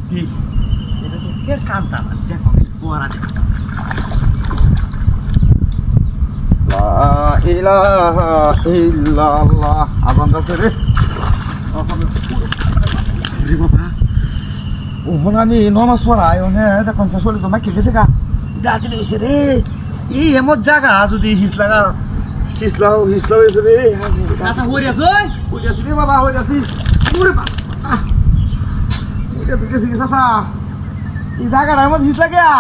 কি এটা তো কে কামটা না দেখো পোয়ারা লা ইলাহা ইল্লাল্লাহ আজান আছে রে রে বাবা ওহন আমি নমাজ পড়াই ওনে দেখুন শাশুড়ি তো মাইকে গেছে গা গাছে গেছে রে এই এমন জায়গা যদি হিসলাও হয়েছে রে আচ্ছা হই আছো হয়ে গেছি রে বাবা হয়ে গেছি ওরে বাবা ওইটা তো গেছি চাচা এই জায়গাটা এমন হিসলা গিয়া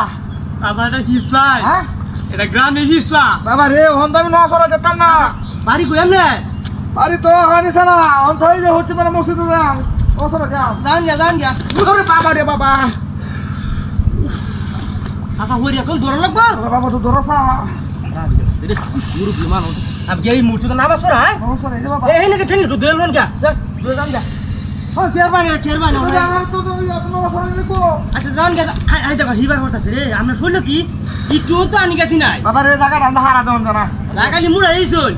আচ্ছা এটা হিসলাই হ্যাঁ এটা গ্রামে হিসলা বাবা রে ওহন তো আমি নমাজ পড়া যেতাম না বাড়ি কই আমনে আরে তো হানিস না ওহন তো এই যে হচ্ছে মানে মসজিদে যাও ও সরে যাও জান গিয়া ওরে বাবা রে বাবা আচ্ছা হই আছো দৌড় লাগবো ওরে বাবা তো দরসা গুরু বিমান আব গেই মুরছুদ নামাজ পড়া নমাজ পড়া রে বাবা এই নাকি ঠেনি তো দেলন কা যা জান যা ও কেরবানি আমার তো তো নমাজ পড়া দেখো আচ্ছা জান গা আই দেখো হিবার হতাছে রে আমরা শুনলো কি একটু তো আনি গেছি নাই বাবা রে জায়গাটা আমরা হারা দেন জানা লাগালি মুড়া এইছই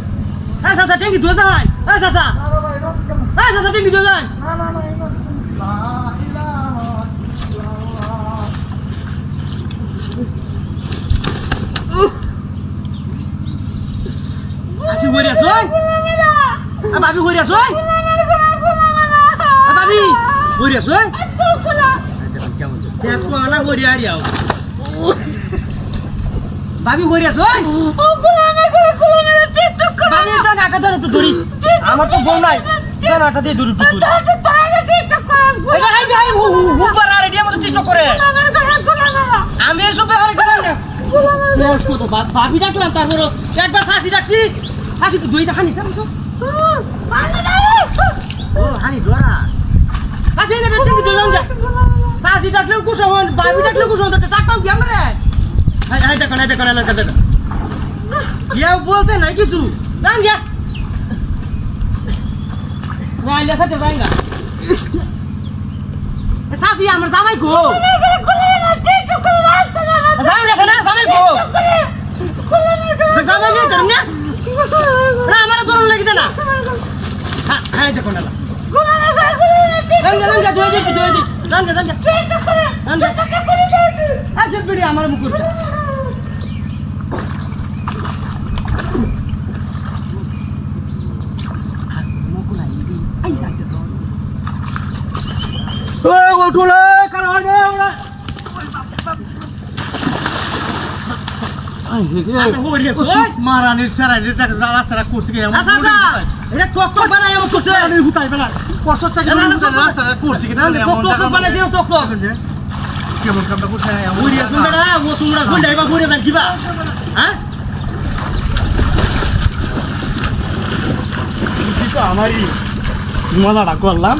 হ্যাঁ চাচা টেঙ্গি ধুয়ে যাই হ্যাঁ চাচা হ্যাঁ চাচা টেঙ্গি ধুয়ে যাই না না না লা ইলাহা ইল্লাল্লাহ আসি হই আছই আ ভাবি হই আছই আ ভাবি হই আছই কেস কো না হই আরিয়াও ভাবি হই আছই ভাবি তো নাটা ধর একটু ধরি আমার তো বউ নাই তো নাটা দিয়ে ধরি একটু ধরি এটা হাই হাই হুবার আর এডিয়া মতো টিকটক করে আমি এসব ব্যাপারে কথা না কেস কো তো ভাবি ডাকলাম তারপর একবার শাসি ডাকছি শাসি তো দুইটা হানি কেমন তো ও হানি ডরা শাসি এটা টিঙ্গি দিলাম যা শাসি ডাকলে কুসহন ভাবি ডাকলে কুসহন তো টাকা কি আমরা হাই হাই দেখো না দেখো কেউ বলতে নাই কিছু জান গিয়া রাইলে সাথে ভাঙ্গা শাসি আমার জামাই গো জামাই দেখো না জামাই গো জামাই নিয়ে ধরুন না না আমার গরম লেগে না হ্যাঁ দেখো না জান গা দুই দিন জান গা আচ্ছা বিড়ি আমার মুকুরটা উঠুলে কারণ মারানির সারানির রাস্তাটা করছে এটা টক টক বানাই এমন করছে হুতাই বেলা কষ্ট থাকে রাস্তাটা করছে কি টক বানাই দিও টক টক কেমন কামটা করছে বুড়িয়া তোমরা ও তোমরা কোন জায়গা বুড়িয়া যান কিবা হ্যাঁ আমারই মজাটা করলাম